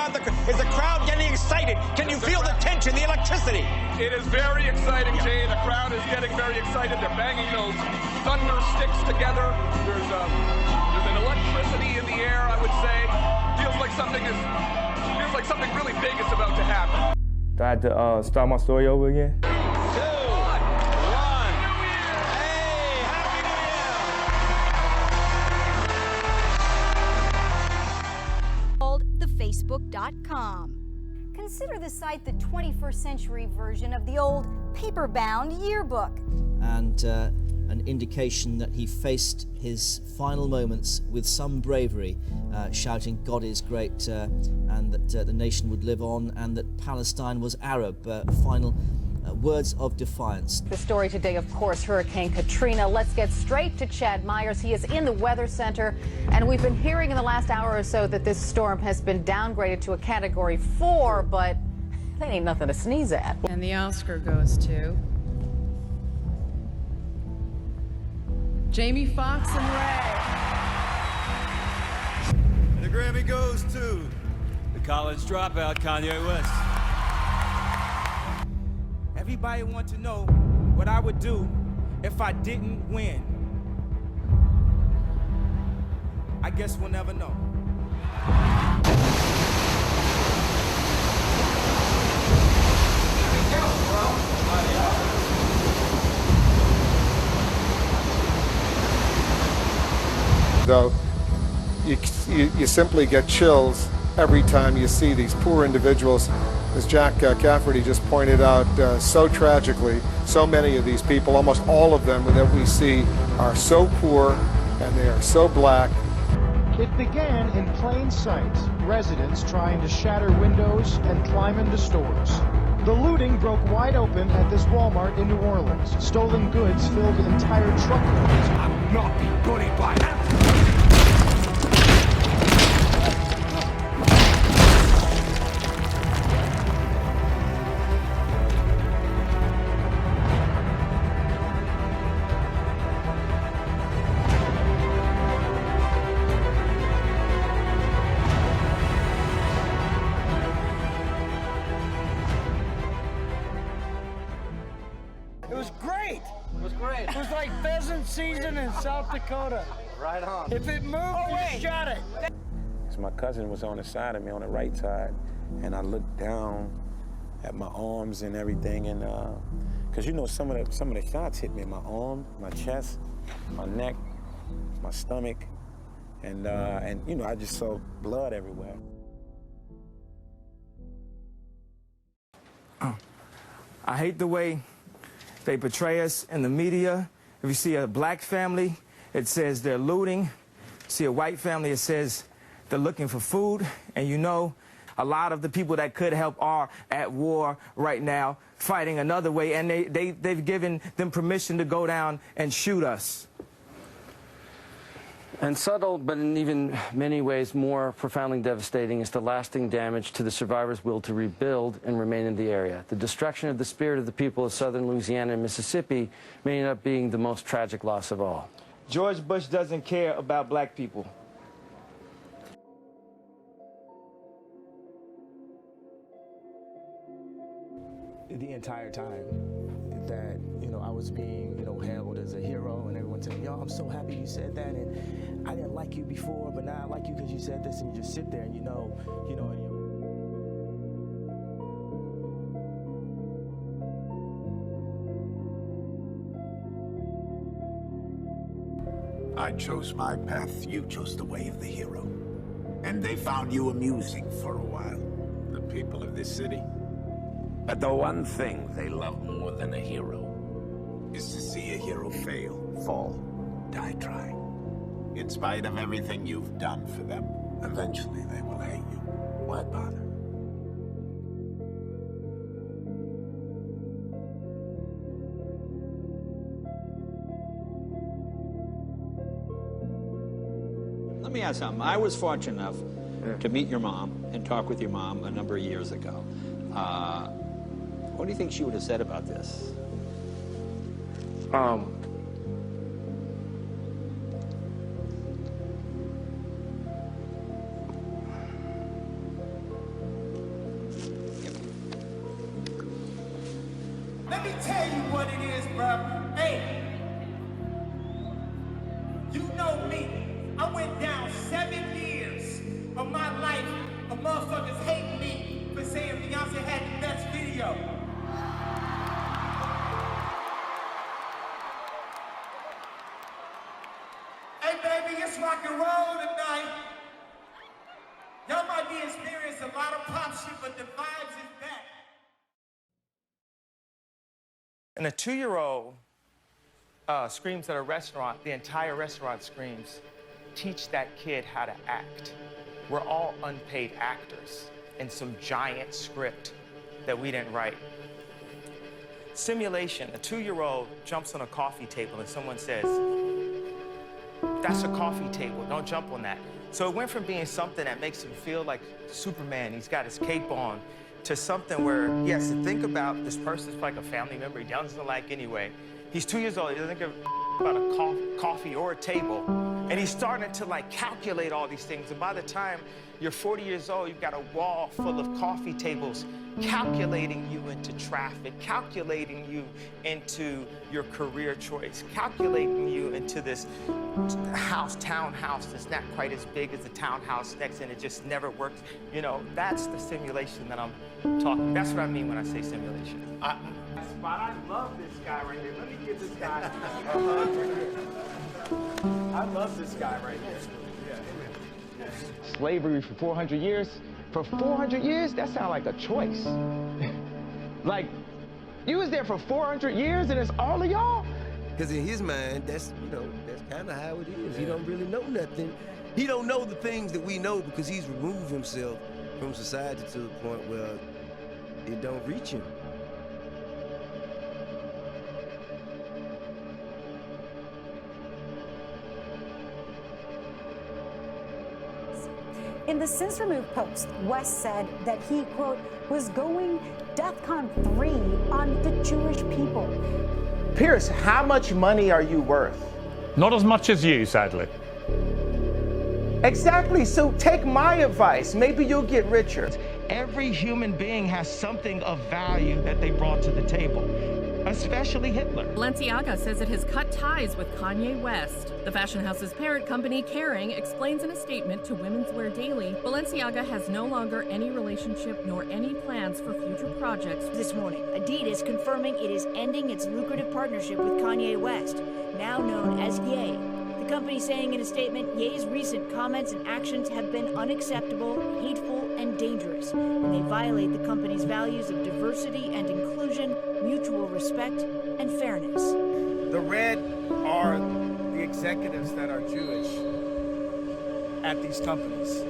around is the crowd getting excited? Can you feel the tension, the electricity? It is very exciting, Jay. The crowd is getting very excited. They're banging those thunder sticks together. There's an electricity in the air, I would say. Feels like something really big is about to happen. Do I have to start my story over again? Facebook.com. Consider the site the 21st century version of the old paper-bound yearbook. And an indication that he faced his final moments with some bravery, shouting, "God is great," and that the nation would live on, and that Palestine was Arab. Final words of defiance. The story today, of course, Hurricane Katrina. Let's get straight to Chad Myers. He is in the Weather Center, and we've been hearing in the last hour or so that this storm has been downgraded to a Category 4, but that ain't nothing to sneeze at. And the Oscar goes to Jamie Foxx and Ray. And the Grammy goes to the College Dropout, Kanye West. Everybody wants to know what I would do if I didn't win. I guess we'll never know. Though you simply get chills every time you see these poor individuals, as Jack Cafferty just pointed out so tragically. So many of these people, almost all of them that we see, are so poor and they are so black. It began in plain sight, residents trying to shatter windows and climb into stores. The looting broke wide open at this Walmart in New Orleans. Stolen goods filled entire truckloads. I will not be bullied by that. It was great. It was great. It was like pheasant season in South Dakota. Right on. If it moved, you shot it. So my cousin was on the side of me, on the right side, and I looked down at my arms and everything, and because you know some of the shots hit me in my arm, my chest, my neck, my stomach, and you know I just saw blood everywhere. I hate the way they portray us in the media. If you see a black family, it says they're looting. See a white family, it says they're looking for food. And you know, a lot of the people that could help are at war right now, fighting another way, and they've given them permission to go down and shoot us. And subtle, but in even many ways more profoundly devastating, is the lasting damage to the survivors' will to rebuild and remain in the area. The destruction of the spirit of the people of southern Louisiana and Mississippi may end up being the most tragic loss of all. George Bush doesn't care about black people. The entire time that, you know, I was being, you know, hailed as a hero, and everyone telling me, "Yo, I'm so happy you said that, and I didn't like you before, but now I like you because you said this," and you just sit there and you know, and I chose my path, you chose the way of the hero. And they found you amusing for a while, the people of this city. But the one thing they love more than a hero is to see a hero fail, fall, die trying. In spite of everything you've done for them, eventually they will hate you. Why bother? Let me ask something. I was fortunate enough to meet your mom and talk with your mom a number of years ago. What do you think she would have said about this? me tell you what it is, bro. Hey, you know me. I went down 7 years of my life of motherfuckers hating me for saying Beyonce had the best video. Hey, baby, it's rock and roll tonight. Y'all might be experiencing a lot of pop shit, but the vibes is back. And a 2-year-old screams at a restaurant, the entire restaurant screams. Teach that kid how to act. We're all unpaid actors in some giant script that we didn't write. Simulation, a 2-year-old jumps on a coffee table and someone says, that's a coffee table, don't jump on that. So it went from being something that makes him feel like Superman, he's got his cape on, to something where he has to think about this person's like a family member he doesn't like anyway. He's 2 years old, he doesn't give about a coffee or a table. And he's starting to like calculate all these things. And by the time you're 40 years old, you've got a wall full of coffee tables calculating you into traffic, calculating you into your career choice, calculating you into this townhouse that's not quite as big as the townhouse next, and it just never works. You know, that's the simulation that I'm talking. That's what I mean when I say simulation. I love this guy right here. Let me give this guy a hug right here. I love this guy right here. Yeah. Slavery for 400 years. For 400 years, that sounds like a choice. Like, you was there for 400 years and it's all of y'all? Because in his mind, that's kind of how it is. Yeah. He don't really know nothing. He don't know the things that we know because he's removed himself from society to the point where it don't reach him. In the since removed post, West said that he, quote, was going DEFCON 3 on the Jewish people. Pierce, how much money are you worth? Not as much as you, sadly. Exactly, so take my advice. Maybe you'll get richer. Every human being has something of value that they brought to the table, especially Hitler. Balenciaga says it has cut ties with Kanye West. The fashion house's parent company, Kering, explains in a statement to Women's Wear Daily, Balenciaga has no longer any relationship nor any plans for future projects. This morning, Adidas confirming it is ending its lucrative partnership with Kanye West, now known as Ye. The company saying in a statement, Ye's recent comments and actions have been unacceptable, hateful, and dangerous, and they violate the company's values of diversity and inclusion, mutual respect, and fairness. The red are the executives that are Jewish at these companies.